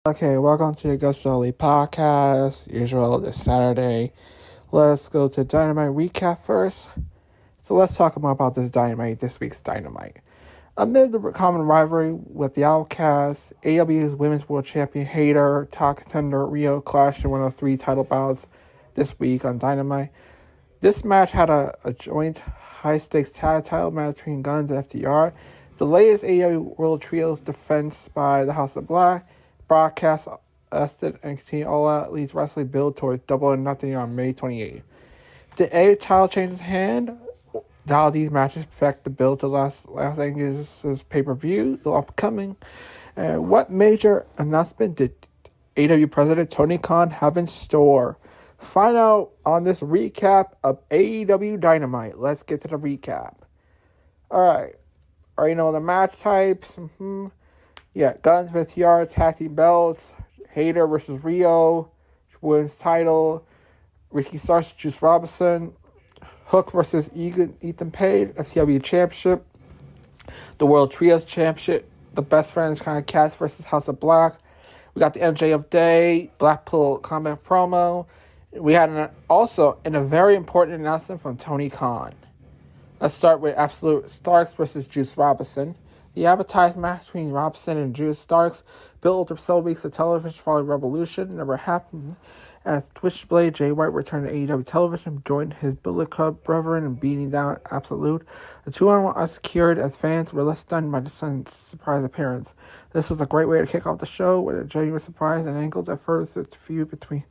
Okay, welcome to the AgostoAllElite Podcast. Usual this Saturday. Let's go to Dynamite recap first. So let's talk more about this week's Dynamite. Amid the common rivalry with the Outcasts, AEW's Women's World Champion Hayter, top contender Rio clashed in one of 3 title bouts this week on Dynamite. This match had a joint high-stakes tag title match between Guns and FTR. The latest AEW World Trios defense by the House of Black broadcast lasted and continued All Out Elite Wrestling build towards Double or Nothing on May 28th. The A title changes hand. How these matches affect the build to Los Angeles pay-per-view, the upcoming. What major announcement did AEW President Tony Khan have in store? Find out on this recap of AEW Dynamite. Let's get to the recap. Alright. Already know the match types. Yeah, Guns vs. FTR, tag team belts, Hayter versus Rio, women's title, Ricky Starks, Juice Robinson, Hook versus Ethan Page, FTW Championship, the World Trios Championship, the Best Friends kind of cast versus House of Black. We got the MJF Day, Blackpool Combat promo. We had also a very important announcement from Tony Khan. Let's start with Absolute Starks versus Juice Robinson. The advertised match between Robinson and Juice Starks built over several weeks of television following Revolution. Never happened as Switchblade Jay White returned to AEW television, joined his Bullet Club brethren in beating down Absolute. The 2-on-1 are secured as fans were less stunned by the Sun's surprise appearance. This was a great way to kick off the show with a genuine surprise and angle that furthers the feud between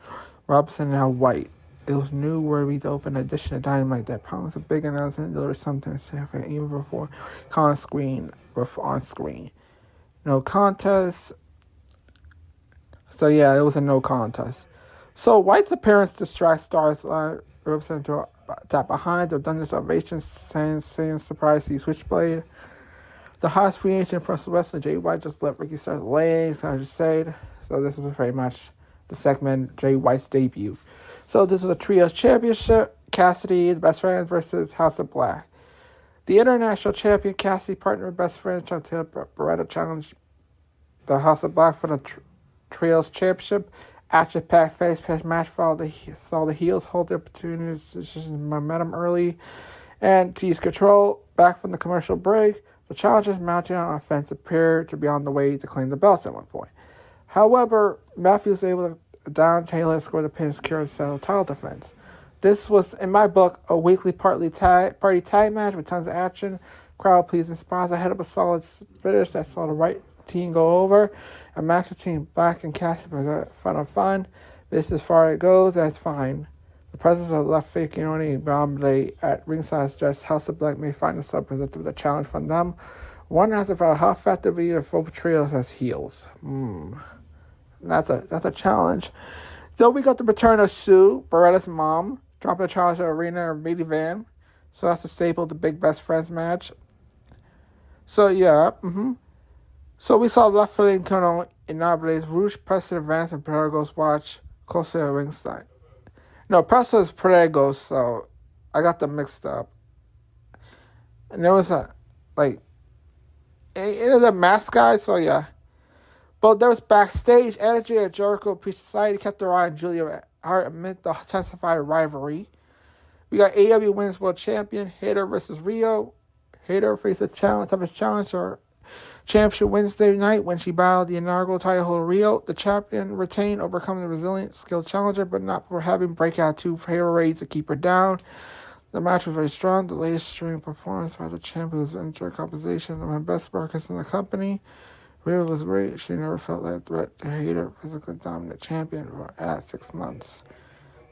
Robinson and White. It was new where we opened edition of Dynamite that promised a big announcement. There was something to say even before on screen. No contest. So yeah, it was a no contest. So White's appearance distracts Stars Robinson to tap behind the Thunder Salvation, saying surprise see Switchblade. The hottest free agent pro wrestler Jay White just let Ricky Starks lay, as I just said. So this was very much the segment Jay White's debut. So this is a Trios Championship. Cassidy, the Best Friends versus House of Black. The International Champion Cassidy partnered with Best Friends Chantel Barretta challenged the House of Black for the Trios Championship. Action-packed face-pass match saw the heels hold their opportunities momentum early and seize control. Back from the commercial break, the challengers mounted on offense appeared to be on the way to claim the belts at one point. However, Matthews was able to down Taylor scored the pin to secure the title defense. This was, in my book, a weekly party tag match with tons of action, crowd-pleasing spots ahead of a solid finish that saw the right team go over. A match between Black and Cassidy was fun. This as far as it goes, that's fine. The presence of left fake Ioni Bombay at ringside suggests House of Black may find themselves presented with a challenge from them. One asks about how effectively the both trios as heels. That's a challenge. Though we got the return of Sue, Beretta's mom, dropping a challenge to Arena and minivan. So that's a staple of the big Best Friends match. So yeah, So we saw left footing Colonel Inables, Rouge Preston advance and Perregos watch closely at ringside. No, Preston is Perregos, so I got them mixed up. And there was it is a mask guy, so yeah. But there was backstage energy at Jericho Peace Society kept their eye on Julia Hart amid the intensified rivalry. We got AEW Women's World Champion Hayter versus Rio. Hayter faced a toughest challenge for championship Wednesday night when she battled the inaugural title holder Rio. The champion retained, overcoming the resilient, skilled challenger, but not for having breakout 2 hero raids to keep her down. The match was very strong. The latest string performance by the champion was in compensation of the best workers in the company. Rio was great. She never felt like a threat to Hayter, physically dominant champion for 6 months.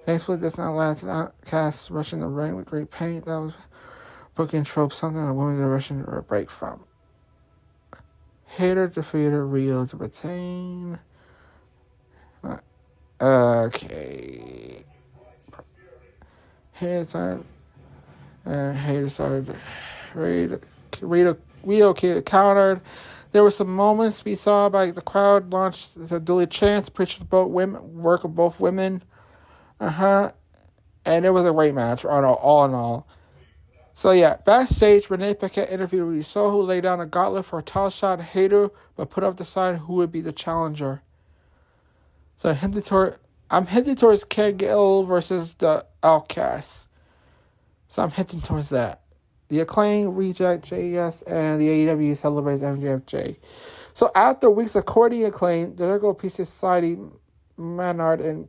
Thankfully, this not last an outcast rushing the ring with great pain. That was booking trope, something a women's division or a break from. Hayter defeated Rio to retain. Okay. Hayter started. Rio countered. There were some moments we saw by the crowd launched the duly chants, preached about work of both women. And it was a great match, all in all. So yeah, backstage, Renee Paquette interviewed Rudy Soho, who laid down a gauntlet for a title shot at Hayter, but put up the sign who would be the challenger. So I'm hinting towards KO versus the Outcast. So I'm hinting towards that. The Acclaim reject JS and the AEW celebrates MJFJ. So after weeks of courting Acclaim, the Lyrical Peace Society, Menard and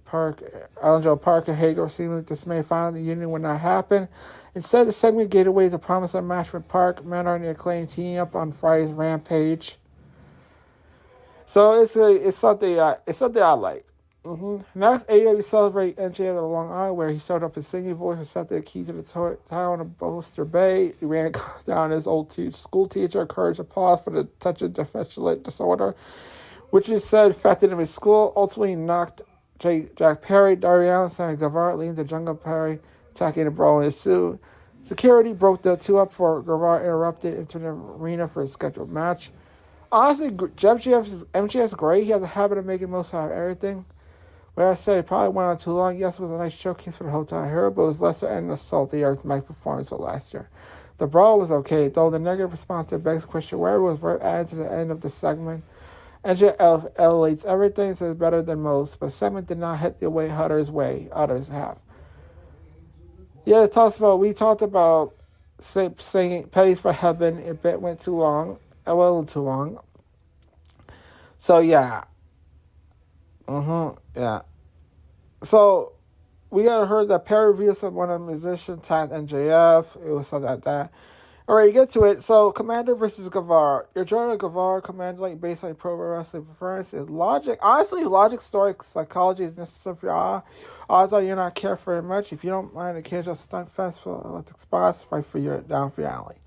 Angelo Park and Hager seemingly dismayed. Finally, the union would not happen. Instead, the segment gave away the promise of a match with Park, Menard, and Acclaim teaming up on Friday's Rampage. So it's something I like. Next, AEW celebrate NJF at Long Island, where he showed up his singing voice, accepted a key to the town of Bolster Bay. He ran down his old school teacher, encouraged applause for the touch of deficient disorder, which he said affected him in school. Ultimately, knocked Jack Perry, Darby Allin, Sammy Guevara, leaned to Jungle Perry, attacking the brawl in his suit. Security broke the two up for Guevara interrupted into the arena for a scheduled match. Honestly, MJF's great. He has a habit of making most out of everything. Where I said it probably went on too long. Yes, it was a nice showcase for the Hotel Hero, but it was lesser and assaulty as Mike's performance of last year. The brawl was okay, though the negative response to begs question where it was added to the end of the segment. NJ elevates everything, says better than most, but segment did not hit the way others have. Yeah, we talked about singing Petties for Heaven. It went too long. A little too long. So, yeah. Yeah. So, we got heard that Perry revealed that one of the musicians tagged NJF. It was something like that. Alright, get to it. So, Commander versus Guevara. Your journey with Guevara, Commander, like based on pro wrestling preference, is logic. Honestly, logic, story, psychology is necessary for y'all. Odds are you're not care very much. If you don't mind a occasional stunt fest for electric spots, right for your down for your alley.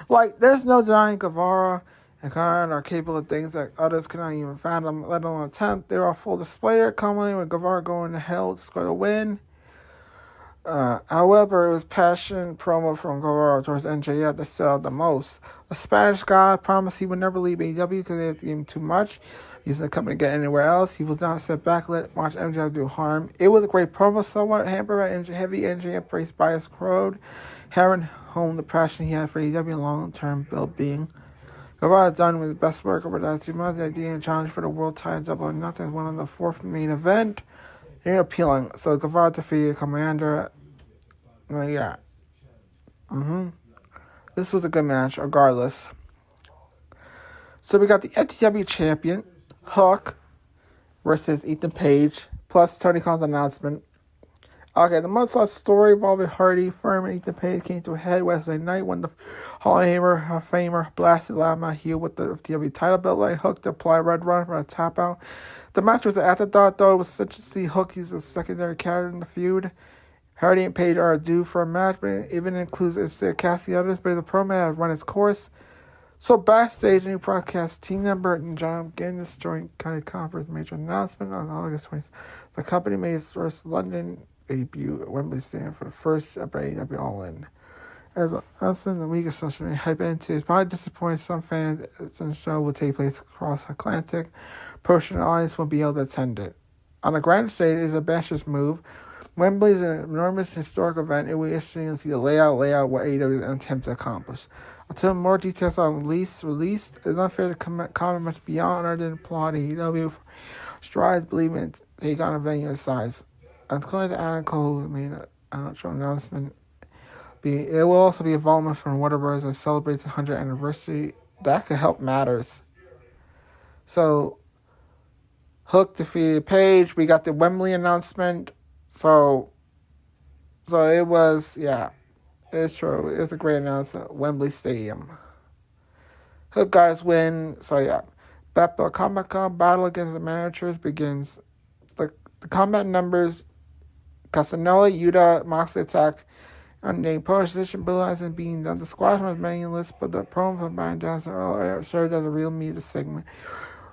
Like, there's no denying Guevara and Khan are capable of things that others cannot even fathom, let alone attempt. They are full display, culminating with Guevara going to hell to score the win. However, it was passion promo from Guevara towards NJF that sold the most. The Spanish guy promised he would never leave AEW because they had to give him too much. He wasn't coming to get anywhere else. He was not set back, watch MJF do harm. It was a great promo, somewhat hampered by heavy NJF praised bias crowd, hammering home the passion he had for AEW and long-term well-being. Guevara done with the best work over the last 2 months. The idea and challenge for the world title double or nothing went on the fourth main event. They're appealing. So Guevara defeated Commander. Yeah. This was a good match, regardless. So we got the FTW champion, Hook, versus Ethan Page, plus Tony Khan's announcement. Okay, the month-long story involving Hardy, Furman, and Ethan Page came to a head Wednesday night when the Hall of Famer blasted Lama heel with the FTW title belt line. Hook to apply Red Run for a tap out. The match was an afterthought, though it was such to see Hook. He's a secondary character in the feud. Hardy and Page are due for a match, but it even includes Cassie others, but the promo has run its course. So backstage, a new broadcast team member and John Guinness joined County Conference major announcement on August 20th. The company made its first London debut at Wembley Stadium for the first ever AEW All-In. As Austin and week of social media hype into, it's probably disappointing some fans since the show will take place across Atlantic. Portion of the audience won't be able to attend it. On the grand stage, it is a ambitious move. Wembley is an enormous historic event. It will be interesting to see the layout what AEW is attempt to accomplish. Until more details are released, it's unfair to comment much beyond other than applaud AEW for strides believing it take on a venue of size. According to Adam Cole, who made an announcement, it will also be involvement from Warner Bros. That celebrates the 100th anniversary. That could help matters. So, Hook defeated Page. We got the Wembley announcement. So it was, yeah, it's true. It's a great announcement. Wembley Stadium. Hook guys win. So, yeah. Combat Con battle against the managers begins. The combat numbers, Casanova, Yuta, Moxley attack, unnamed position, realizing being done. The squash was meaningless, but the promo from Brian Johnson served as a real meat of the segment.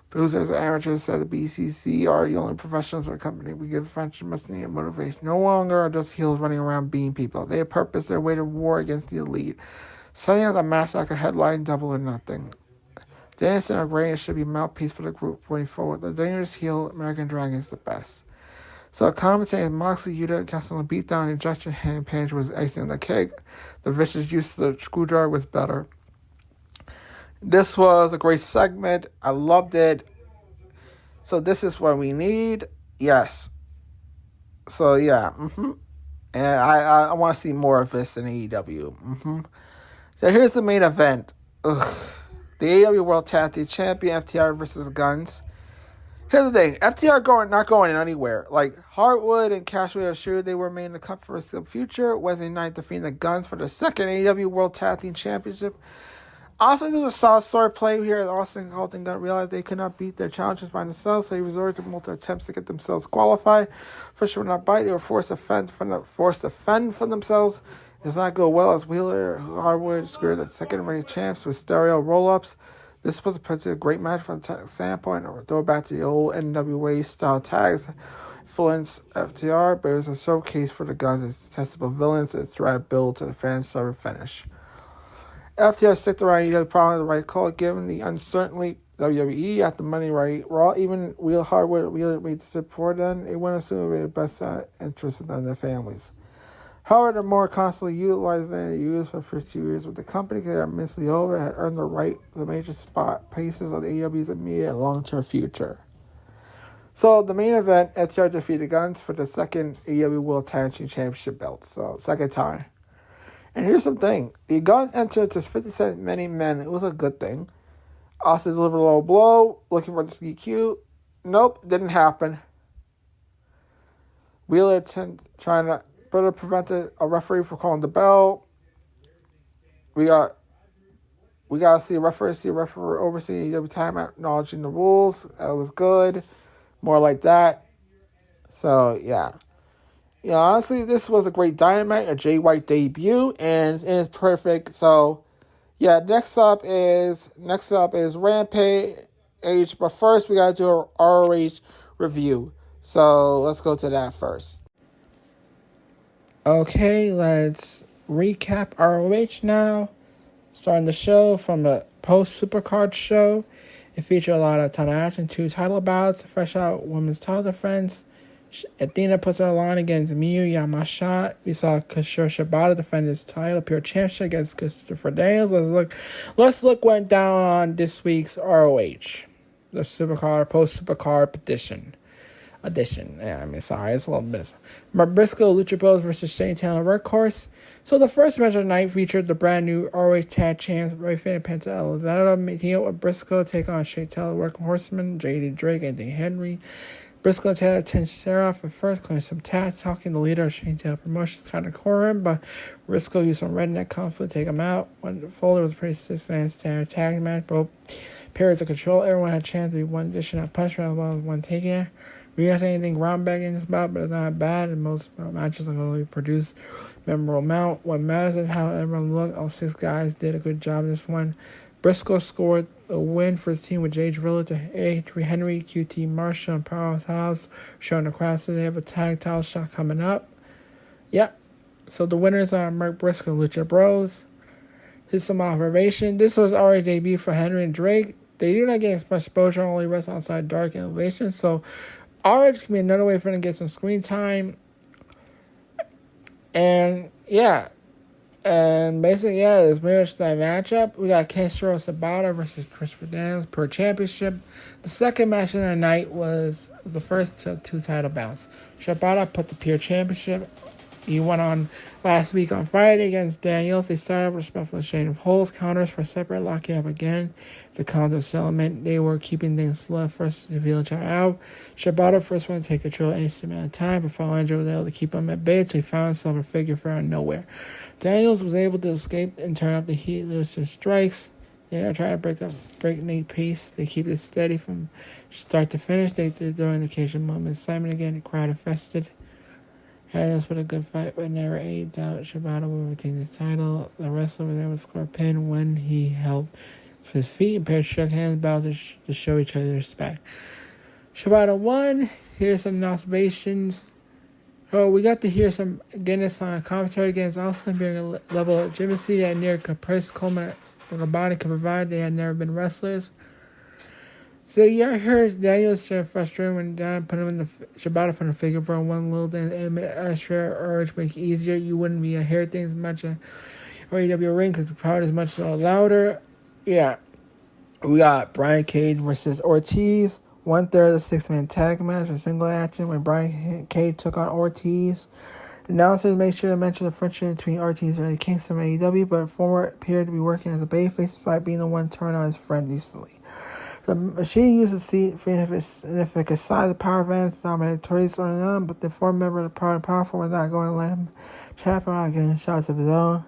Producers and amateurs said the BCC are the only professionals in the company. We give friendship, must need motivation. No longer are just heels running around beating people. They have purpose, their way to war against the elite. Setting up a match like a headline double or nothing. Danielson or Gray should be mouthpiece for the group going forward. The dangerous heel, American Dragon, is the best. So commentating Moxley, Yuta, and Castellano beat down injection hand Page was icing on the cake. The vicious use of the screwdriver was better. This was a great segment. I loved it. So this is what we need. Yes. So, yeah. And I want to see more of this in AEW. So, here's the main event. Ugh. The AEW World Tag Team Champion, FTR versus Guns. Here's the thing. FTR not going anywhere. Like, Hartwood and Cashway are sure they will remain in the cup for the future. Wednesday night defeating the Guns for the second AEW World Tag Team Championship. Also, there was a solid sword play here. Austin and Colton Gunn realized they could not beat their challengers by themselves, so they resorted to multiple attempts to get themselves qualified. First, would not bite. They were forced to fend for themselves. It does not go well as Wheeler Harwood screwed the second reigning champs with stereo roll-ups. This was a great match from the standpoint. Or throw back to the old NWA style tags. Influence FTR, but it was a showcase for the Guns as testable villains that drive build to the fan-serving finish. FTR sticked around either probably the right call given the uncertainty WWE at the Monday Night Raw. Even Wheeler Harwood made the support then. It wouldn't assume it would be the best interest in their families. However, they're more constantly utilized than they used for the first 2 years with the company. They are immensely over and had earned the right to the major spot paces of the AEW's immediate and long-term future. So, the main event, FTR defeated Guns for the second AEW World Tag Team Championship belt. So, second time. And here's something. The Guns entered to 57 many men. It was a good thing. Austin delivered a low blow, looking for the DQ. Nope, didn't happen. Wheeler trying to further prevented a referee from calling the bell. We got to see a referee overseeing every time, acknowledging the rules. That was good. More like that. So, yeah. Yeah, honestly, this was a great Dynamite, a Jay White debut, and it's perfect. So, yeah, next up is Rampage. But first, we gotta do a ROH review. So let's go to that first. Okay, let's recap ROH now. Starting the show from the post-Supercard show. It featured a ton of action, 2 title bouts, fresh out women's title defense. Athena puts her line against Miyu Yamashita. We saw Kishore Shibata defend his title, pure championship against Christopher Daniels. Let's look what went down on this week's ROH. The Supercard, post-Supercard edition. Yeah, it's a little bit. Briscoe, Lucha Bros versus Shane Taylor Workhorse. So the first match of the night featured the brand new ROH Tag Champs, Ray Finn and Penta Elizalde, team up with Briscoe, take on Shane Taylor Workhorseman, JD Drake, Anthony Henry. Briscoe and Taylor attend Seraph at first, clearing some tats, talking the leader of Shane Taylor Promotions, kind of corner him, but Briscoe used some redneck kung fu to take him out. When Foley was a pretty 6-man standard tag match, both periods of control. Everyone had a chance to be one addition of punishment while one taking it. We don't say anything groundbreaking in this bout, but it's not bad, and most matches are going to produce memorable amount. What matters is how everyone looked. All 6 guys did a good job in this one. Briscoe scored a win for his team with Jay Drilla to Henry, QT Marshall, and Powerhouse House, showing the crowd that they have a tag title shot coming up. Yep. So the winners are Mark Briscoe and Lucha Bros. Here's some observation. This was already debut for Henry and Drake. They do not get as much exposure, only rest outside Dark Elevation. So RH can be another way for them to get some screen time. And yeah. And basically, it's mirrors that matchup. We got Kishore Shibata versus Christopher Daniels per championship. The second match of the night was the first 2 title bouts. Shibata put the pure championship. He went on last week on Friday against Daniels. They started with a respectful exchange of holds, counters for separate, locking up again. The counter settlement, they were keeping things slow first to feel each other out. Shibata first wanted to take control any amount of time, but Fallen Angel was able to keep him at bay, so he found himself a figure four out of nowhere. Daniels was able to escape and turn up the heat, lose some strikes. They don't try to break Nate pace. They keep it steady from start to finish. They threw during the occasional moment of excitement again. The crowd infested. Daniels put a good fight, but never aged out. Shibata will retain the title. The wrestler was able to score a pin when he helped his feet and pairs shook hands about to show each other respect. Shibata won. Here's some observations. Oh, we got to hear some Guinness on a commentary against Austin being a level of legitimacy that near Caprice Coleman and Rabani could provide. They had never been wrestlers. So I heard Daniels share frustrated when Dan put him in the Shibata from the figure for one little thing. Extra urge make it easier. You wouldn't be hear things much or AEW ring because the crowd is much louder. Yeah. We got Brian Cage versus Ortiz. 1/3 of the six-man tag match or single action when Brian Cage took on Ortiz. Announcers made sure to mention the friendship between Ortiz and Eddie Kingston from AEW, but Former appeared to be working as a babyface despite being the one to turn on his friend recently. The Machine used the seat for significant size of power advantage to dominate Ortiz on them, but the former member of the Proud and Powerful was not going to let him chat around getting shots of his own.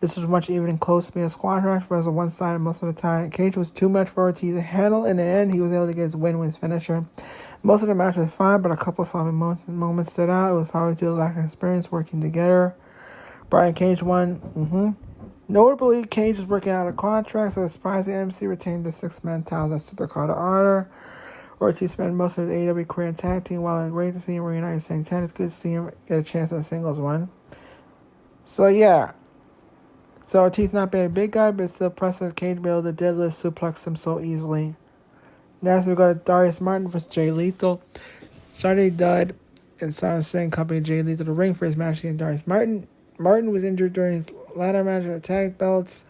This was much even and close to being a squash match, but it was on one side most of the time. Cage was too much for Ortiz to handle. In the end, he was able to get his win with his finisher. Most of the match was fine, but a couple of sloppy moments stood out. It was probably due to lack of experience working together. Brian Cage won. Notably, Cage was working out a contract, so despite the MC retained the six-man titles as Supercard of Honor. Ortiz spent most of his AEW career in tag team. While it's great to see him reunite in St. Ted, it's good to see him get a chance at a singles one. So, yeah. So Ortiz not being a big guy, but it's still impressive. Cage be able to deadlift suplex him so easily. Next we go to Darius Martin versus Jay Lethal. Saturday dud and Simon Singh accompanied Jay Lethal to the ring for his match against Darius Martin. Martin was injured during his ladder match of the tag belts.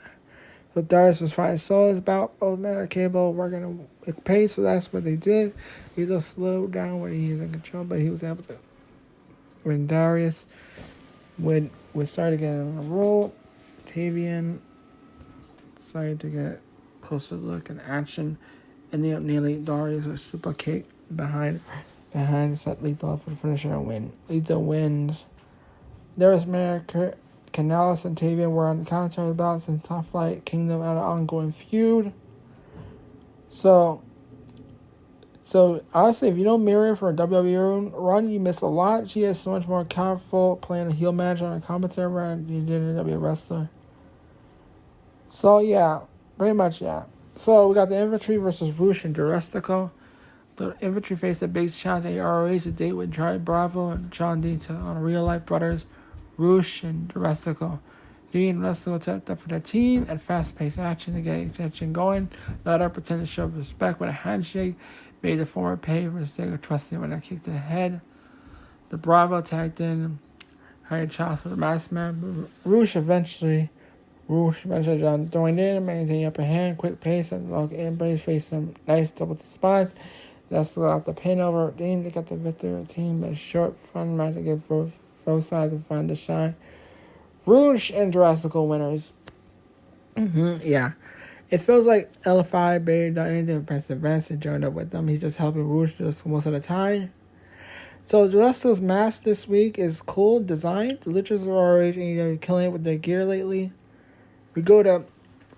So Darius was fighting solo his bout. Both men are capable of working at pace, so that's what they did. Lethal slowed down when he was in control, but he was able to win. Darius would start to get on a roll. Tavian decided to get a closer look and action, ending up nearly Darius with a super kick behind set Lethal up for the finisher and win. Lethal wins. Darius Mayer, Canales, and Tavian were on the commentary bouts in Top Flight Kingdom at an ongoing feud. So honestly, if you don't mirror for a WWE run, you miss a lot. She has so much more powerful playing a heel match on a commentary run than you did in a WWE wrestler. So, yeah, pretty much, yeah. So, we got the Infantry versus Roosh and Durastico. The Infantry faced a big challenge at ROH to date with Charlie Bravo and John Dean on real-life brothers, Roosh and Durastico. Dean and Durastico stepped up for their team and fast-paced action to get attention going. The latter pretended to show respect with a handshake, made the former pay for the sake of trusting when I kicked to the head. The Bravo tagged in Harry Charles for the masked man. Roosh eventually John joined in and maintained upper hand, quick pace, and lock embrace faced some nice double to spots. That's got the pin over Dean to get the victory team, but a short, fun match to give both sides to find the shine. Roosh and Jurassical winners. Yeah. It feels like LFI barely done anything to press advance and joined up with them. He's just helping Roosh just most of the time. So Jurasical's mask this week is cool design. The Luchas are already killing it with their gear lately. We go to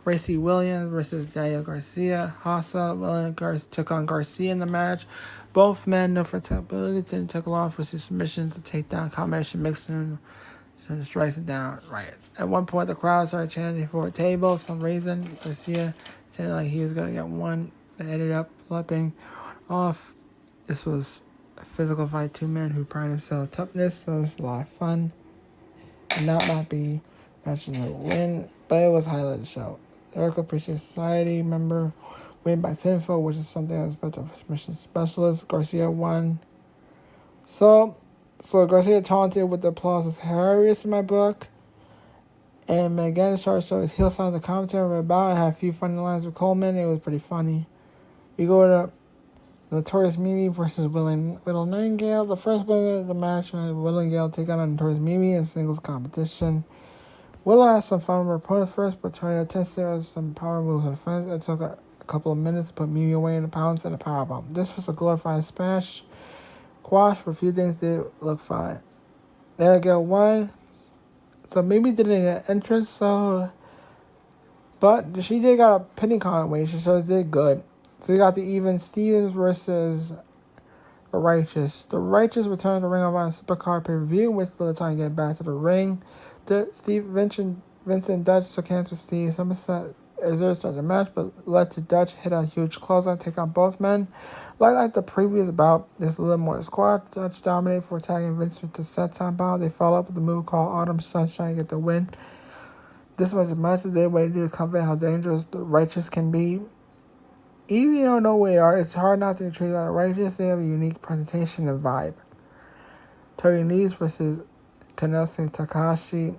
Racy Williams versus Daniel Garcia. Williams took on Garcia in the match. Both men know for ability and took long for submissions to take down combination mixing and strikes it down riots. At one point, the crowd started chanting for a table. For some reason, Garcia sounded like he was going to get one. They ended up flipping off. This was a physical fight, two men who pride themselves on toughness, so it was a lot of fun. And not be matching the win, but it was a highlight of the show. The Oracle Appreciation Society member win by pinfall, which is something I was about to submission specialist. Garcia won. So Garcia taunted with the applause was hilarious in my book. And again, started showing his heel signs the commentary about and had a few funny lines with Coleman. It was pretty funny. We go to Notorious Mimi versus Willow Nightingale. The first woman of the match, Willow Nightingale take on Notorious Mimi in singles competition. Willow had some fun with her opponent first, but turning her attention to some power moves on the fence. It took a couple of minutes to put Mimi away in the pounce and a powerbomb. This was a glorified smash. Quash for a few things did look fine. There we go, won. So Mimi didn't get entrance, but she did got a pinning combination, so it did good. So we got the even Stevens versus the Righteous. The Righteous returned to Ring of Honor Supercard pay-per-view with little time to get back to the ring. Vincent Dutch took hands with Steve Somerset as they started the match, but led to Dutch hit a huge clothesline, take on both men. Like the previous bout, there's a little more squad. Dutch dominated for tagging Vince with the set time bout. They followed up with the move called Autumn Sunshine to get the win. This was a match that they waited to convey how dangerous the Righteous can be. Even if you don't know where they are, it's hard not to be treated like the Righteous. They have a unique presentation and vibe. Tony Nese versus Kanelsuke Takahashi.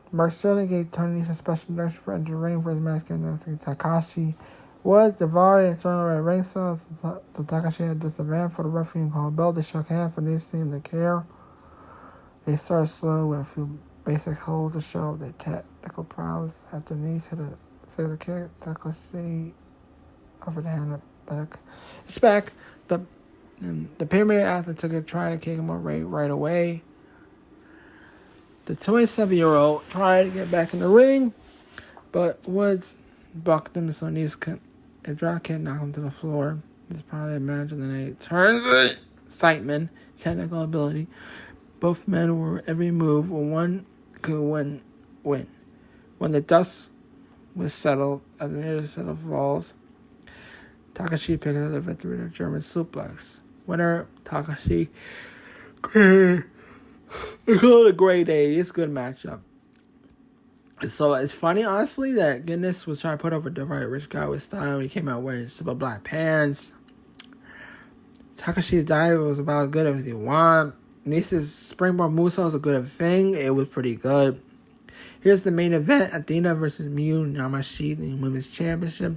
Mark Sterling gave Tony Nese a special nurse for entering the ring for his match against Takahashi. Woods, Daivari, and Turner at ringside. So Takashi had just a man for the referee called bell. They shook hands, but they seemed to care. They started slow with a few basic holds to show their technical prowess. After knees hit a scissor kick, Takashi offered the hand back. It's back. The Pyramid athlete took a try to kick him right away. The 27-year-old tried to get back in the ring, but Woods bucked him, so knees a drop kick knocked him to the floor. This is probably a match of the night. Turns excitement, technical ability. Both men were every move, when one could win. When the dust was settled at the near set of falls, Takashi picked up the victory with a German suplex. Winner, Takashi. It's called a great day. It's a good matchup. So it's funny, honestly, that Guinness was trying to put over the right rich guy with style. He came out wearing simple black pants. Takashi's dive was about as good as you want. Nisa's springboard moonsault was a good thing. It was pretty good. Here's the main event: Athena versus Miyu Yamashita in the Women's Championship.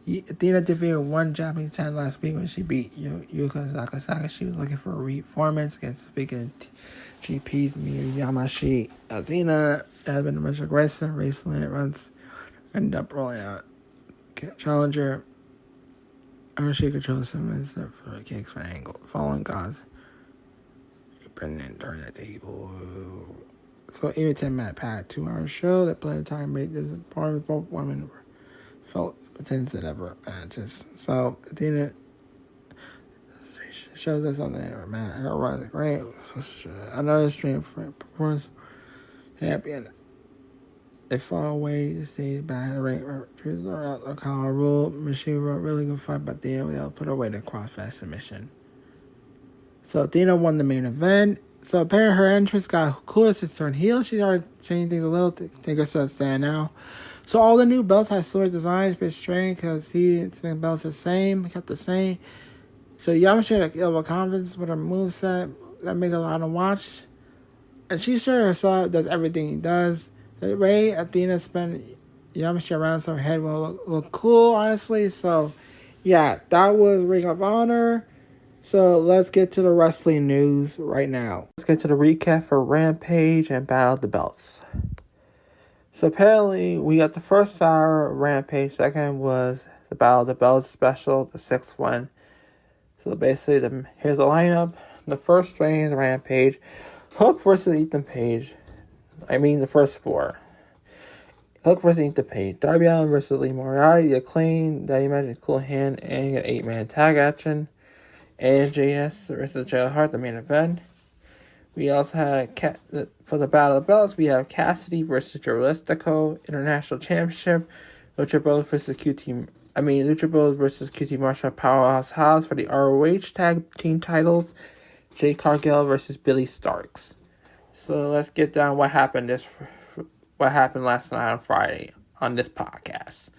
Athena defeated one Japanese talent last week when she beat Yuka Sakazaki. She was looking for a performance against speaking GP's Miyu Yamashita. Athena has been a much aggressive recently. It runs ended up rolling out challenger. She controls some for kicks for an angle. Following God's Brendan during the table. So even 10 minute pad 2-hour show that plenty of time made this performance. Both women felt intense than ever matches. So Athena shows us something man. Her run is great. Another stream for performance champion. They far away to stay bad rate. Color rule. Machine wrote really good fight, but they'll put away the crossface submission. So Athena won the main event. So apparently her entrance got cooler since turn heel. She started changing things a little to take herself stand now. So all the new belts had similar designs, but strange because he belts the same, kept the same. So Yamashita had a confidence with her moveset that make a lot of watch. And she sure herself does everything he does. The way Athena spent Yamashita around so her head will look cool, honestly. So yeah, that was Ring of Honor. So let's get to the wrestling news right now. Let's get to the recap for Rampage and Battle of the Belts. So apparently we got the first hour of Rampage. Second was the Battle of the Belts special, the 6th one. So basically, here's the lineup. The first ring is Rampage. Hook versus Ethan Page. The first 4. Hook versus Ethan Page. Darby Allin versus Lee Moriarty. The Acclaim, Daddy Magic, Cool Hand, and an 8-man tag action. AJS versus Jay Hart, the main event. We also had, for the Battle of the Belts, we have Cassidy versus Joe Listico, International Championship. Lucha Bros versus QT Marshall Powerhouse House for the ROH Tag Team titles. Jay Cargill versus Billy Starks. So let's get down what happened last night on Friday on this podcast.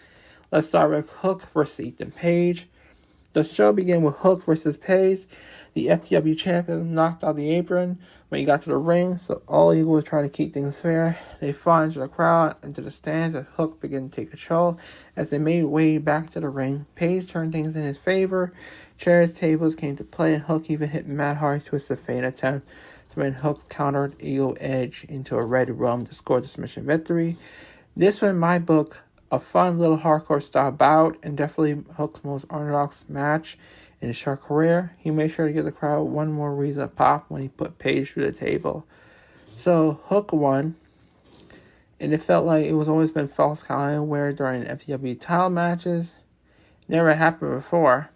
Let's start with Hook versus Ethan Page. The show began with Hook versus Page. The FTW champion knocked out the apron when he got to the ring, so All Eagle was trying to keep things fair. They fought into the crowd, into the stands, as Hook began to take control. As they made way back to the ring, Page turned things in his favor. Chairs, tables came to play, and Hook even hit Matt Hardy's twisted fade attempt to when Hook countered Eagle Edge into a red rum to score the submission victory. This was, in my book, a fun little hardcore style bout, and definitely Hook's most unorthodox match in his short career. He made sure to give the crowd one more reason to pop when he put Page through the table. So Hook won, and it felt like it was always been false count anywhere during FTW title matches. Never happened before.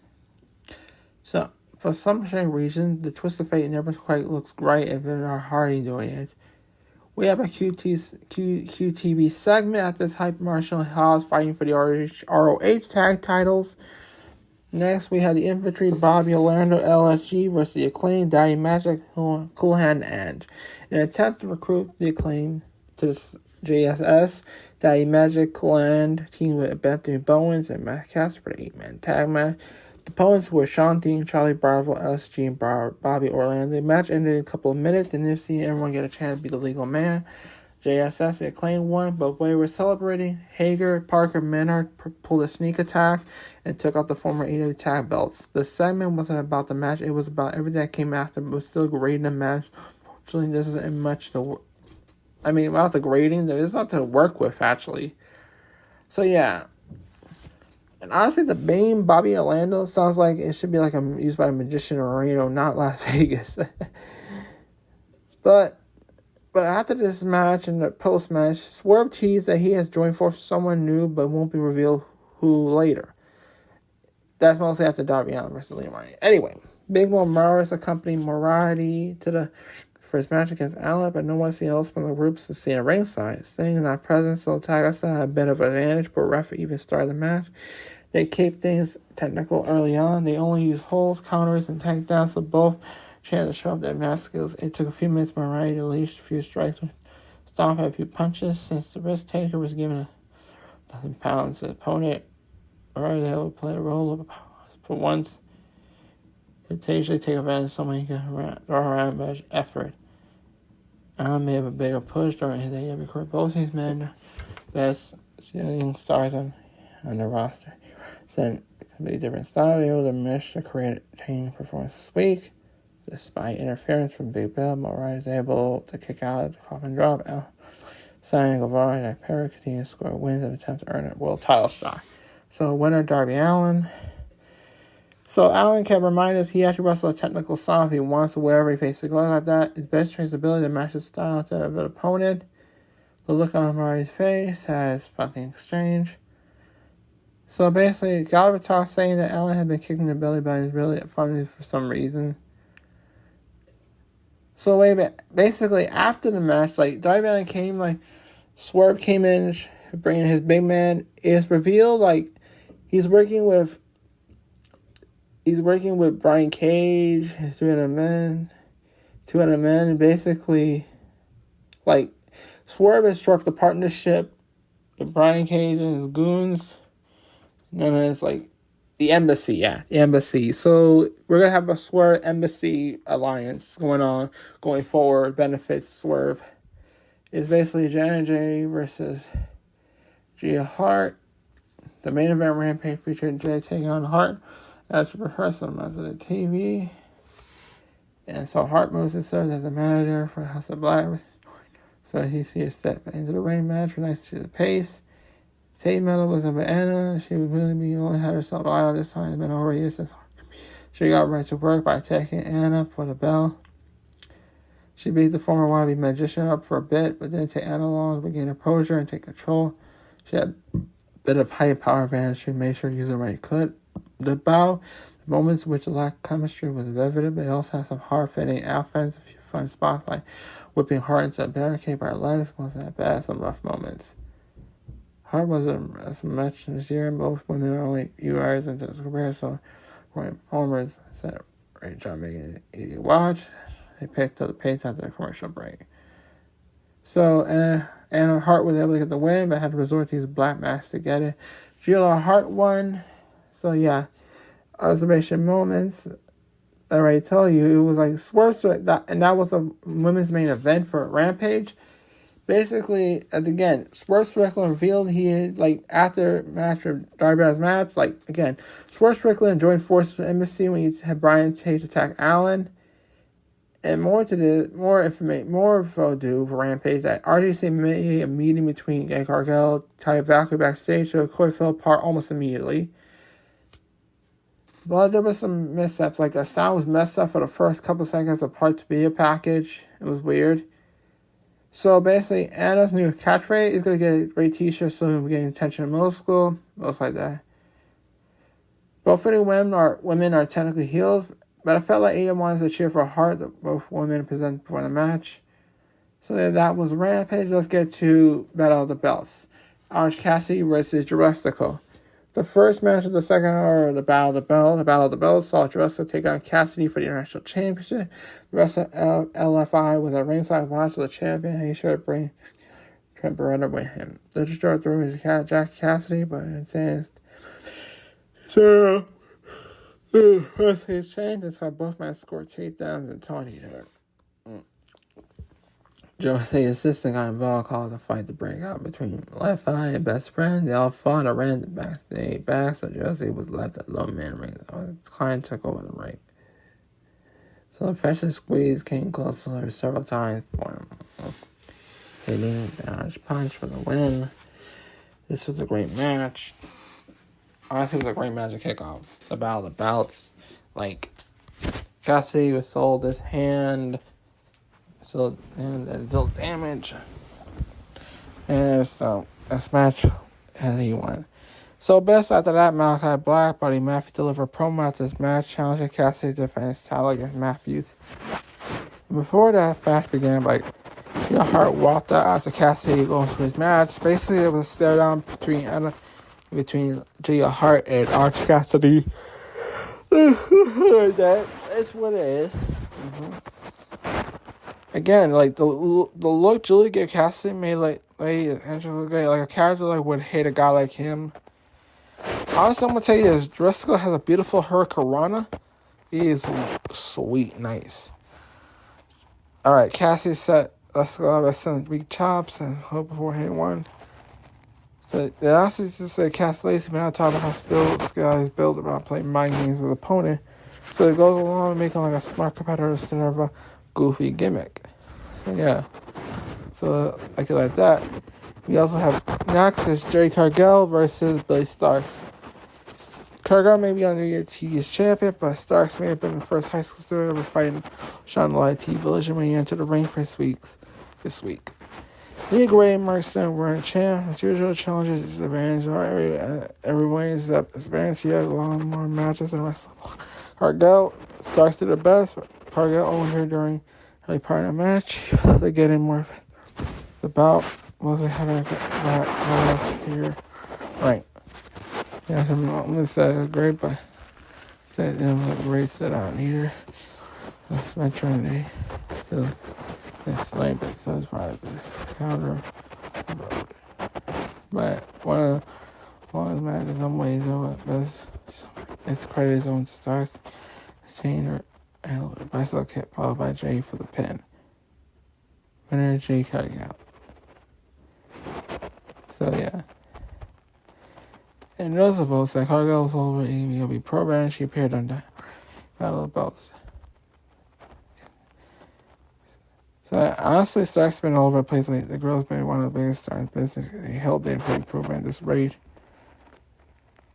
So for some strange reason, the Twist of Fate never quite looks right if it's Hardy doing it. We have a QTV segment at this Hype Marshall House fighting for the ROH tag titles. Next, we have the Infantry, Bobby Orlando, LSG versus the Acclaim, Daddy Magic, Cool Hand, and in an attempt to recruit the Acclaim to the JSS, Daddy Magic, Cool Hand teamed with Anthony Bowens and Matt Casper for the 8-man tag match. The opponents were Sean Dean, Charlie Bravo, LSG, and Bobby Orlando. The match ended in a couple of minutes, and they've seen everyone get a chance to be the legal man. JSS, the Acclaim won, but while they were celebrating, Hager, Parker, Menard pulled a sneak attack and took out the former AEW tag belts. The segment wasn't about the match, it was about everything that came after, but was still grading the match. Unfortunately, this isn't much to... without the grading, there's nothing to work with, actually. So, yeah. And honestly, the Bane Bobby Orlando sounds like it should be like used by a magician or Reno, not Las Vegas. But after this match and the post-match, Swerve teased that he has joined forces with someone new, but won't be revealed who later. That's mostly after Darby Allin versus Liam Ryan. Anyway, Big Mo Morris accompanied Moriarty to the first match against Allin, but no one else from the groups is seen at ringside. Sting is not present, so Tagasa had a bit of an advantage, but ref even started the match. They kept things technical early on. They only used holds, counters, and takedowns, so both trying to show up their match skills. It took a few minutes for Moriarty to unleash a few strikes, stomp a few punches. Since the risk taker was given 1,000 pounds to the opponent, Moriarty was able to play a role of for once. To occasionally take advantage of someone he can throw around by effort. Allen may have a bigger push during his AEW career. Both these men, best young stars on the roster. Sent a completely different style, able to mesh the create team performance this week. Despite interference from Big Bill, Moriarty is able to kick out the coffin drop. Signing Guevara and Perry continue to score wins and attempt to earn a world title shot. So, winner Darby Allin. So, Allin kept reminding us he actually wrestled a technical style if he wants to, wherever he faces a glove like that. His best traceability to match his style to an opponent. The look on Moriarty's face has something strange. So, basically, Galvatore saying that Allin had been kicking the belly button is really funny for some reason. So wait a minute. Basically, after the match, Darby Allin came, Swerve came in, bringing his big man. It's revealed, he's working with Brian Cage, his 200 men, and basically, Swerve has struck the partnership with Brian Cage and his goons, known as, the Embassy, the Embassy. So we're going to have a Swerve Embassy alliance going forward. Benefits Swerve. It's basically Jen Jay versus Gia Hart. The main event Rampage featured Jay taking on Hart after rehearsal on the TV. And so Hart moves and serves as a manager for House of Black. So he sees step into the ring match for nice to the pace. Tate Miller was a banana. She would really be only had herself out this time. It's been over a year since she got right to work by taking Anna for the bell. She beat the former wannabe magician up for a bit, but then take Anna along to regain her posture and take control. She had a bit of high power advantage. She made sure to use the right clip. The bow, the moments which lacked chemistry was evident, but it also had some hard-fitting offense, a few fun spots like whipping Hart into a barricade by her legs wasn't that bad. Some rough moments. Hart wasn't as much this year, and both women are only a few years into his career, so performers said a great job making it easy to watch. They picked up the pace after the commercial break. So, Anna Hart was able to get the win, but had to resort to use black mask to get it. Gila Hart won. So, yeah. Observation moments. I already told you, it was Swerve, and that was a women's main event for Rampage. Basically, again, Swerve Strickland revealed he had, after match with Darby Allin's match, Swerve Strickland joined forces with Embassy when he had Brian Cage attack Allin. And more info due for Rampage that RDC made a meeting between Jade Cargill, Taya Valkyrie backstage, so Corey fell apart almost immediately. But there was some missteps, a sound was messed up for the first couple seconds of Part 2 package. It was weird. So basically, Anna's new catchphrase is going to get a great t-shirt soon. We're getting attention in middle school. Most like that. Both of the women are technically heels, but I felt like Ada wanted to cheer for Hart that both women presented before the match. So that was Rampage. Let's get to Battle of the Belts. Orange Cassidy versus Jurassico. The first match of the second hour of the Battle of the Belt. The Battle of the Belt saw Jurassico take on Cassidy for the International Championship. The rest of LFI was at ringside watch the champion. He should bring Trent Beretta with him. The Destroyer threw his Jack Cassidy, but instead, first his changed. That's how both men scored takedowns and taunted her. Jose assistant got involved, caused a fight to break out between Left Eye and Best Friend. They all fought and ran the backstage back, so Jose was left at low man ring. The client took over the ring. So the pressure squeeze came close to her several times for him, hitting the dodge punch for the win. This was a great match. Honestly, it was a great match to kick off the Battle of the Belts. Like, Cassidy was sold his hand. So, and it dealt damage. And so, this match, and he won. So, best after that, Malachi Black, Buddy Matthews delivered a promo after this match, challenging Cassidy to defend his title against Matthews. And before that match began, Hart walked out after Cassidy going through his match. Basically, it was a stare down between Gia Hart and Orange Cassidy. That's what it is. Again, like the look Julie gave Cassidy made like a character like would hate a guy like him. Honestly, I'm gonna tell you this: Driscoll has a beautiful hurricanrana. He is sweet, nice. All right, Cassidy set. Let's go. I sent weak chops and hope before he won. So they honestly just say Cassidy lazy, but not talking about how still skill is built about playing mind games with the opponent. So it goes along and making like a smart competitor instead of a goofy gimmick. So yeah. So like that. We also have next is Jerry Cargill versus Billy Starks. Cargill may be on New Year's TV's champion, but Starks may have been the first high school student ever fighting Sean Light TV Collision when he entered the ring for this week. Lee Gray and Mark Stone were in champ. As usual, challenges his advantage every way except advantage. He had a lot more matches than the rest of Cargill. Starks did the best, but Cargill owned her during early part of the match. They getting more the bout was ahead of that here. Right. Yeah, I'm gonna say great, but said Gray said I don't need her. That's my training. Still it's lame, but so as far as this counter road. But one of the matches in some ways it's credit his own to Starks. Changer and a bicycle kick followed by Jay for the pin. Winner Jay cutting out. So yeah. And noticeable, it's like Cargill was over AEW program. She appeared on the Battle of the Belts. So honestly, Stark's been all over the place. Like, the girl's been one of the biggest stars in business. They held their program this raid.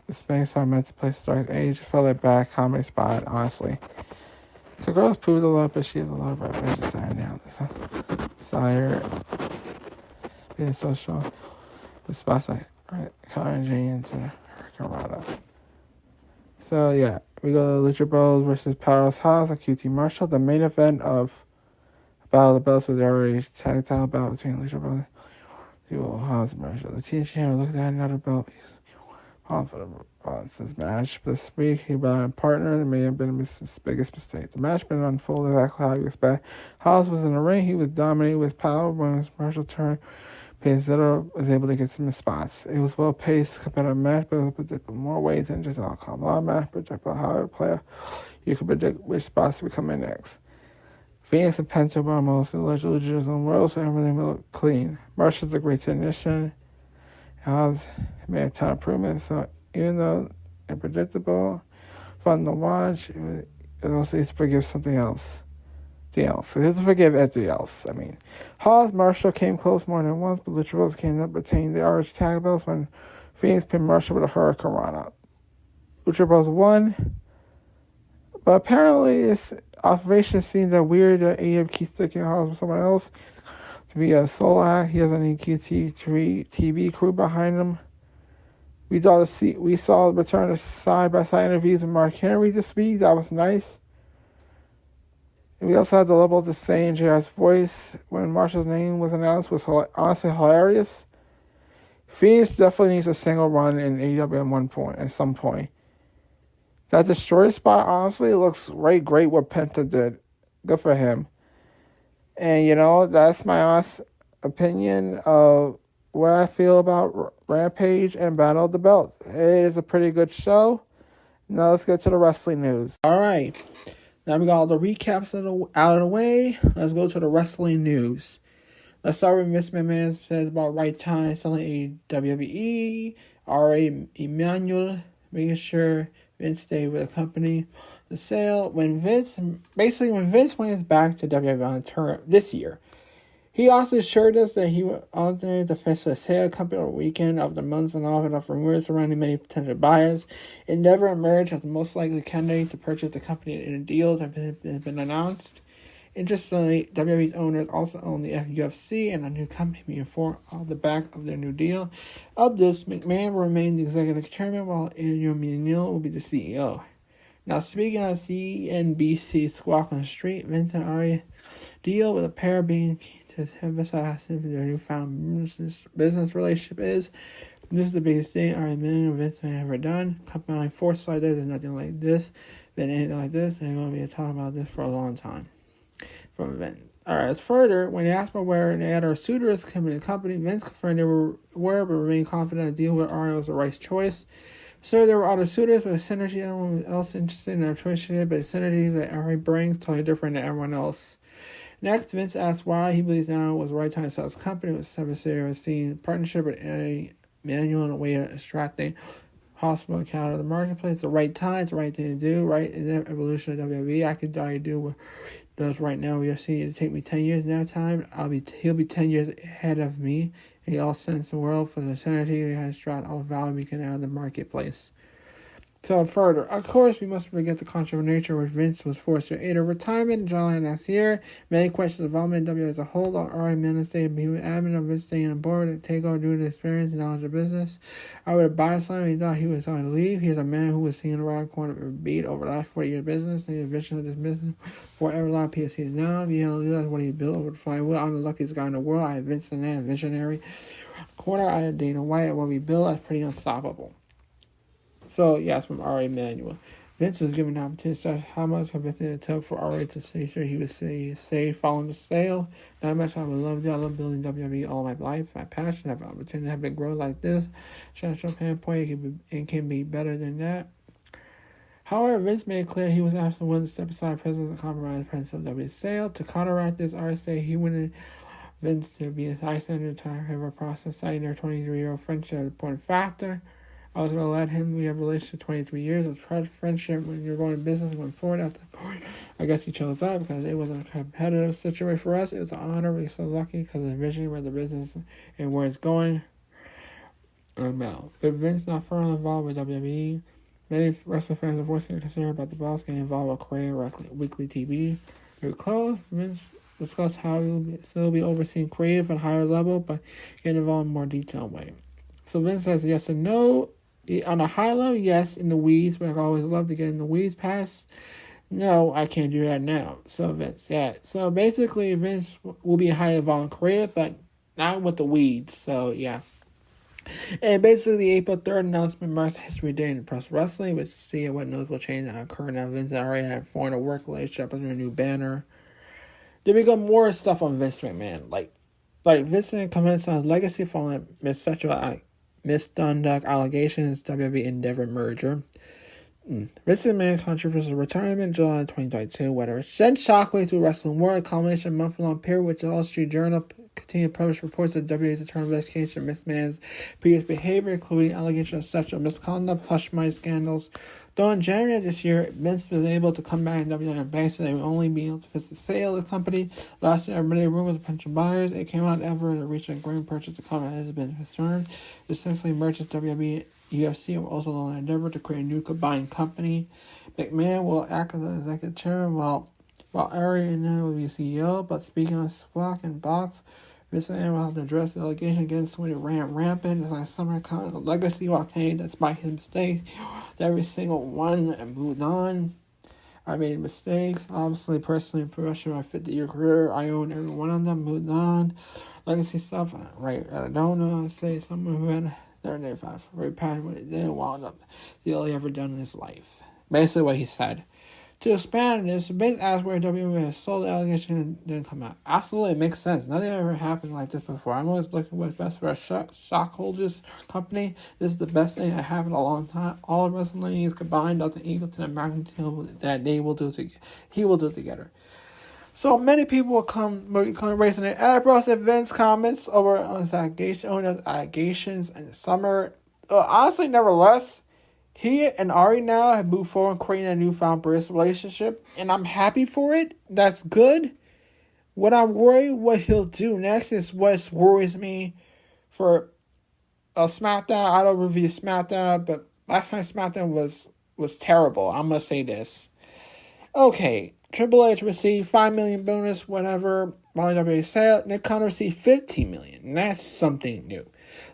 The Spain star meant to play Stark's age. Felt like bad comedy spot, honestly. The girl's proved a lot, but she has a lot of reputation side now. Sire being so strong. The spots like Connor and Jane into Hurricanrana. So yeah, we go to Lucha Bros versus Powerhouse Hobbs and QT Marshall. The main event of Battle of the Belts was already tag title battle between Lucha Bros and Hobbs and Marshall. The team champion looked at another belt piece. For this match this week, he brought a partner and it may have been his biggest mistake. The match been unfolded exactly how you expect. Hobbs was in the ring, he was dominating with power when his Marshall turned. Zero was able to get some spots. It was well-paced, competitive match, but it was predictable more ways than just outcome. Long match, predictable how it play. You can predict which spots will come in next. Phoenix and Penta were most Lucha's own world, so everything will look clean. Marshall's a great technician. Hobbs made a ton of improvements, so even though it's predictable, fun to watch, it was also easy to forgive something else. So you have to forgive everything else. I mean, Hobbs Marshall came close more than once, but Lucha Bros came up between the orange tag belts when Phoenix pinned Marshall with a Hurricanrana. Lucha Bros won, but apparently it's observation seems that weird that AEW keeps sticking Hobbs with someone else to be a solo act. He has an EQT TV crew behind him. We saw the return of side-by-side interviews with Mark Henry this week. That was nice. And we also had the level of disdain in JR's voice when Marshall's name was announced was honestly hilarious. Phoenix definitely needs a single run in AEW at some point. That destroyer spot honestly looks great what Penta did. Good for him. And that's my honest opinion of what I feel about Rampage and Battle of the Belts. It is a pretty good show. Now let's get to the wrestling news. All right. Now we got all the recaps out of the way. Let's go to the wrestling news. Let's start with Vince McMahon says about right time selling WWE. R.A. Emanuel making sure Vince stayed with the company. The sale, when Vince went back to WWE on tour this year, he also assured us that he would alternate the official sale company on the weekend of the months and off enough rumors surrounding many potential buyers. Endeavor emerged as the most likely candidate to purchase the company in a deal that has been announced. Interestingly, WWE's owners also own the UFC and a new company being formed on the back of their new deal. Of this, McMahon will remain the executive chairman while Emanuel will be the CEO. Now, speaking of CNBC Squawk on the Street, Vince and Ari deal with a pair being to emphasize their newfound business relationship is. This is the biggest thing Ari and Vince have ever done. Combining foresight, there's nothing like this, been anything like this, and they're going to be talking about this for a long time. From Vince. Alright, further, when he asked about where an ad or suitors came in the company, Vince confirmed they were but remained confident the deal with Ari was the right choice. So there were other suitors, but the synergy everyone else interested in their choice, but the synergy that Ari brings totally different than everyone else. Next, Vince asked why he believes now was the right time to sell his company with a seen partnership with Emanuel in a way of extracting possible account of the marketplace. The right time, it's the right thing to do, right? In the evolution of WWE, I could do what does right now. UFC, it'll take me 10 years in that time. He'll be 10 years ahead of me. And he all sends the world for the synergy he has extract all value we can out of the marketplace. So further, of course, we must forget the controversial nature which Vince was forced to enter retirement in July last year. Many questions of involvement in WWE as a whole. Ari Mann stayed he was adamant of Vince staying on board to take over due to experience and knowledge of business. I would advise him he thought he was going to leave. He is a man who was seen around the corner of a beat over the last 40 years business and the vision of this business forever long PSC is now. He realized what he built over the flywheel. I'm the luckiest guy in the world. I have Vince McMahon, a visionary. Corner, I have Dana White, and what we built is pretty unstoppable. So, yes, from Ari Emanuel. Vince was given the opportunity to assess how much everything it took for Ari to stay sure he would stay following the sale. Not much I would love to. I love building WWE all my life. My passion, I have an opportunity to have it grow like this. Championship point, it can be better than that. However, Vince made it clear he was absolutely willing to step aside President to compromise the price of WWE's sale. To counteract this, Ari said he wanted Vince to be a high standard to have a process, citing their 23-year-old friendship as an important factor. I was going to let him, we have a relationship 23 years. It's friendship when you're going to business going forward. After I guess he chose that because it wasn't a competitive situation for us. It was an honor. We're so lucky because of the vision where the business and where it's going. But Vince not firmly involved with WWE. Many wrestling fans are voicing concern about the boss getting involved with Korean weekly TV. Very close. Vince discussed how he will still be overseeing creative at a higher level, but get involved in a more detailed way. So Vince says yes and no. On a high level, yes, in the weeds, but I always love to get in the weeds past. No, I can't do that now. So Vince, yeah. So basically, Vince will be highly involved in career, but not with the weeds. So, yeah. And basically, the April 3rd announcement marks History Day in pro wrestling, which see what notable change that occurred. Now, Vince already had formed a work relationship under a new banner. Then we got more stuff on Vince McMahon. Like Vince McMahon comments on his legacy following misconduct allegations, WWE Endeavor merger. Vince McMahon's controversial retirement in July 2022, whatever, sent shockwaves through wrestling world, culmination of a month-long period which the Wall Street Journal continued to publish reports of WWE's internal investigation of McMahon's previous behavior, including allegations of sexual misconduct, hush money scandals. Though in January of this year, Vince was able to come back in WWE and banks that they would only be able to fix the sale of the company. Last year, everybody rumors of potential buyers. It came out ever to reach a agreement purchase the company has been concerned. Essentially merges WWE UFC and also on Endeavor to create a new combined company. McMahon will act as an executive chairman while Ari will be CEO, but speaking on Squawk and Box, Vince McMahon will have to address the allegation against when it ran rampant. As last summer, kind of legacy while Kane, despite his mistakes, every single one and moved on. I made mistakes, obviously, personally, professionally, my 50-year career. I own every one of them, moved on. Legacy stuff, right? I don't know. I say someone who had their found very passionate what it did and wound up the all he ever done in his life. Basically, what he said. To expand on this, Vince asked where WWE has sold the allegation and didn't come out. Absolutely, it makes sense. Nothing ever happened like this before. I'm always looking what's best for a stockholders company. This is the best thing that happened in a long time. All wrestling leagues combined doesn't equal to the magnitude that he will do together. So many people will come raising their eyebrows at Vince's comments over on his allegations in the summer. Honestly, nevertheless, he and Ari now have moved forward creating a newfound British relationship, and I'm happy for it. That's good. What I'm worried what he'll do next is what worries me for SmackDown. I don't review SmackDown, but last night's SmackDown was terrible. I'm gonna say this. Okay, Triple H received $5 million bonus, whatever. WWE sale. Nick Khan received $15 million. That's something new.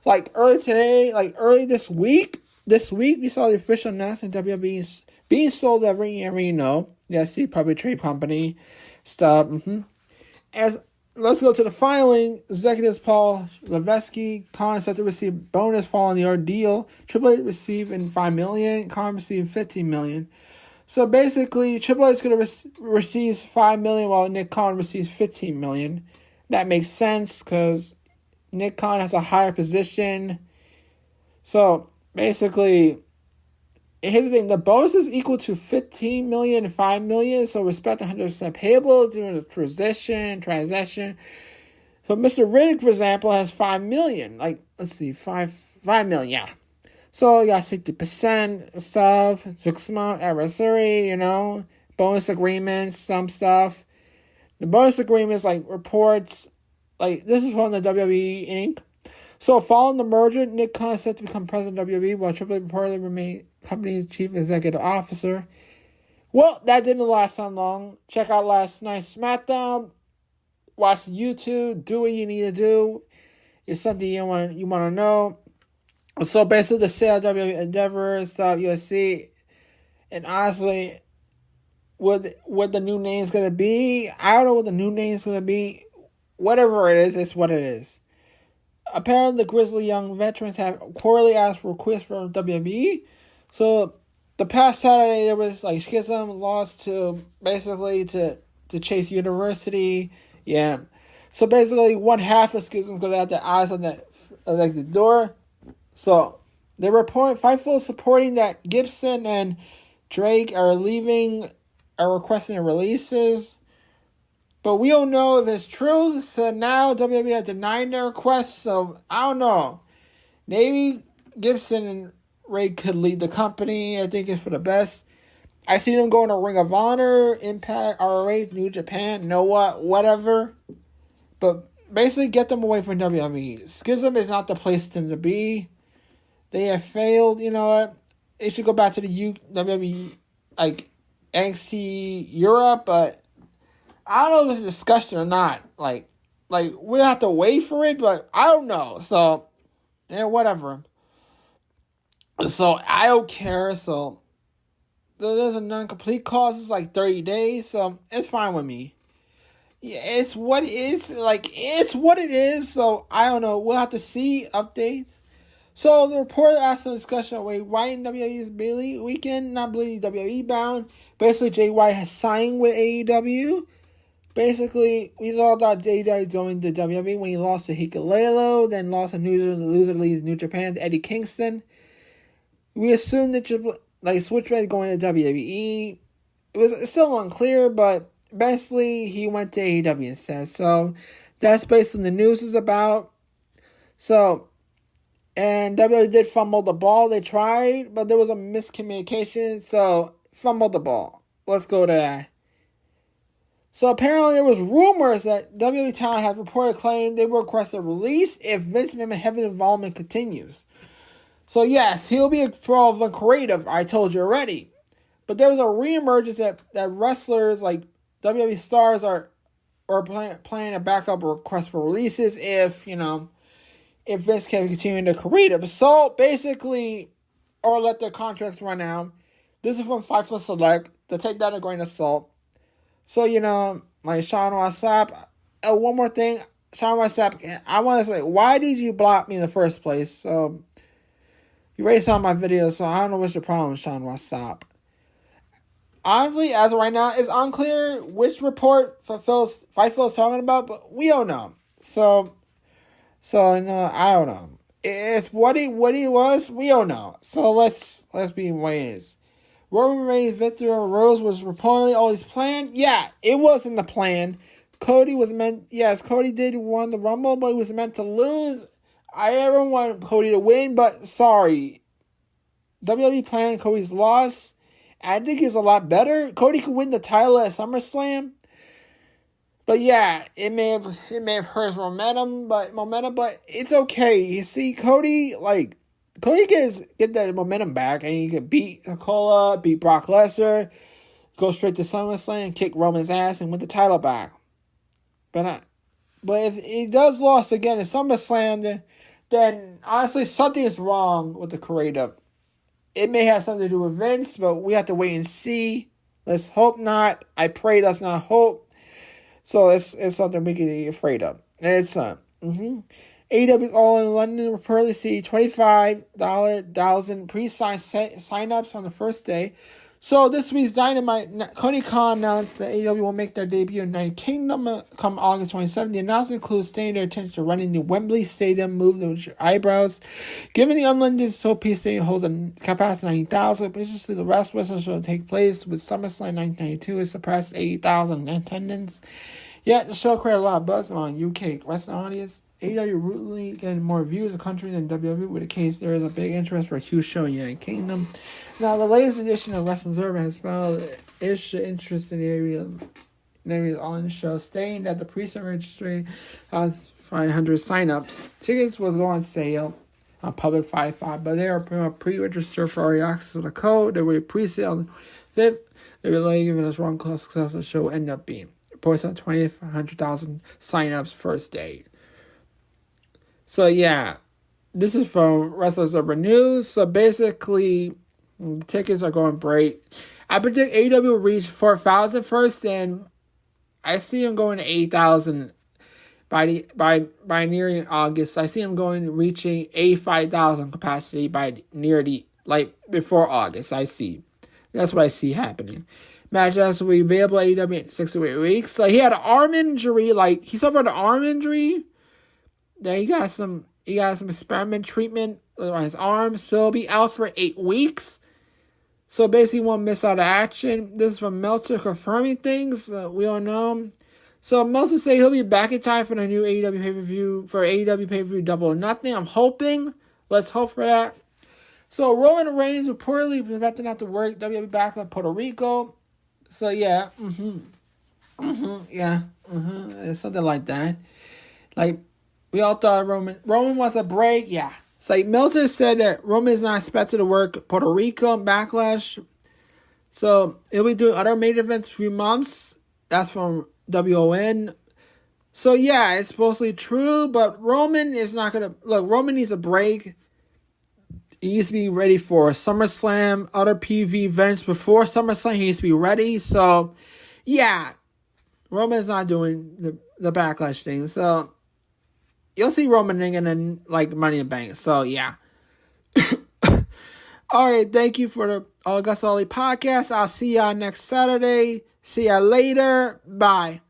Like early this week, we saw the official announcement WWE being sold every you know. Yes, the public trade company stuff. As let's go to the filing. Executives Paul Levesque, Khan said to receive bonus following the ordeal. Triple H receiving $5 million. Khan received $15 million. So basically, Triple H is going to receive $5 million while Nick Khan receives $15 million. That makes sense because Nick Khan has a higher position. So basically, here's the thing: the bonus is equal to $15 million and $5 million. So respect 100% payable during the transition. So Mr. Riddick, for example, has $5 million. Like let's see, $5 million, yeah. So you got 60% stuff, 6 month anniversary, bonus agreements, some stuff. The bonus agreements like reports, like this is from the WWE Inc. So following the merger, Nick Khan is set to become president of WWE while Triple H reportedly remained company's chief executive officer. Well, that didn't last that long. Check out last night's SmackDown. Watch YouTube. Do what you need to do. It's something you want to know. So basically, the sale of WWE Endeavor, stuff, UFC, and honestly, what the new name is gonna be, I don't know what the new name is gonna be. Whatever it is, it's what it is. Apparently, the Grizzly Young veterans have quarterly asked for requests from WWE. So the past Saturday, there was like Schism lost to Chase University. Yeah. So basically, one half of Schism's gonna have their eyes on the door. So, the report, Fightful is supporting that Gibson and Drake are requesting releases. But we don't know if it's true. So now WWE has denied their request. So, I don't know. Maybe Gibson and Ray could lead the company. I think it's for the best. I see them going to Ring of Honor, Impact, ROH, New Japan, Noah, whatever. But basically get them away from WWE. Schism is not the place for them to be. They have failed, you know what? They should go back to the WWE, like, NXT Europe, but I don't know if it's discussion or not. Like we'll have to wait for it, but I don't know. So, yeah, whatever. So, I don't care. So, there's a non-complete cause. It's like 30 days, so it's fine with me. Yeah, it's what it is. It's what it is, so I don't know. We'll have to see updates. So, the reporter asked some discussion of Jay White in WWE's Billy weekend, not believe WWE bound. Basically, Jay White has signed with AEW. Basically, we saw that Jay White joined the WWE when he lost to Hikuleo, then lost to loser leads New Japan to Eddie Kingston. We assumed that Switchblade going to WWE. It's still unclear, but basically, he went to AEW instead. So, that's basically the news is about. So, and WWE did fumble the ball. They tried, but there was a miscommunication. So, fumbled the ball. Let's go to that. So, apparently there was rumors that WWE talent had reported claim they will request a release if Vince McMahon's heavy involvement continues. So, yes, he'll be involved in creative. I told you already. But there was a reemergence that wrestlers like WWE stars are planning a backup request for releases if Vince can continue to creative. So, basically, or let their contracts run out. This is from Fightful Select. To take that a grain of salt. So, like Sean Wassap. One more thing. Sean Wassap, I want to say, why did you block me in the first place? So, you raised some of my videos, so I don't know what's your problem, Sean Wassap. Honestly, as of right now, it's unclear which report Fightful is talking about, but we don't know. So no, I don't know. It's what he was. We don't know. So let's be what it is. Roman Reigns' victory over Rose was reportedly always planned. Yeah, it wasn't the plan. Cody did win the Rumble, but he was meant to lose. Everyone wanted Cody to win, but sorry. WWE planned Cody's loss. I think it's a lot better. Cody could win the title at SummerSlam. But yeah, it may have hurt his momentum, but it's okay. You see, Cody get that momentum back, and he could beat Cola, beat Brock Lesnar, go straight to SummerSlam, kick Roman's ass, and win the title back. But if he does lose again at SummerSlam, then honestly something is wrong with the creative. It may have something to do with Vince, but we have to wait and see. Let's hope not. I pray let's not hope. So it's something we can be afraid of. And it's AEW's All in London will reportedly see 25,000 pre-signed sign-ups on the first day. So this week's Dynamite, Tony Khan announced that AEW will make their debut in United Kingdom come August 27th. The announcement includes staying their attention to running the Wembley Stadium, move the eyebrows. Given the unlimited showpiece stadium holds a capacity of 90,000, basically the rest wrestling show will take place with SummerSlam 1992. It surpassed 80,000 in attendance. Yet the show created a lot of buzz among UK wrestling audience. AEW routinely getting more views in the country than WWE. With the case, there is a big interest for a huge show in the United Kingdom. Now, the latest edition of Wrestling Observer has found interest in the area on the show, stating that the pre-sale registry has 500 sign-ups. Tickets will go on sale on Public 5.5, but they are pre-registered for early access with a code. They will pre-sale. They will give us wrong close success the show will end up being. Reports on 200,000 sign-ups first day. So yeah, this is from Wrestling Observer News. So basically, the tickets are going great. I predict AEW will reach 4,000 first, and I see them going to 8,000 by nearing August. I see them reaching 85,000 capacity by before August. That's what I see happening. Matches will be available at AEW in 6 to 8 weeks. So he had an arm injury. He suffered an arm injury. Then he got some experiment treatment on his arm. So he'll be out for 8 weeks. So basically won't miss out on action. This is from Meltzer confirming things. We all know. So Meltzer say he'll be back in time for the new AEW pay-per-view Double or Nothing. I'm hoping. Let's hope for that. So Roman Reigns reportedly prevented not to work WWE back in Puerto Rico. So yeah. It's something like that. We all thought Roman wants a break. Yeah. It's Meltzer said that Roman is not expected to work Puerto Rico and Backlash. So he'll be doing other main events for 3 months. That's from WON. So yeah, it's supposedly true, but Roman is not going to... Look, Roman needs a break. He needs to be ready for SummerSlam, other PV events before SummerSlam. He needs to be ready. So yeah, Roman is not doing the Backlash thing. So... You'll see Roman in Money in the Bank. So, yeah. All right. Thank you for the AgostoAllElite Podcast. I'll see y'all next Saturday. See y'all later. Bye.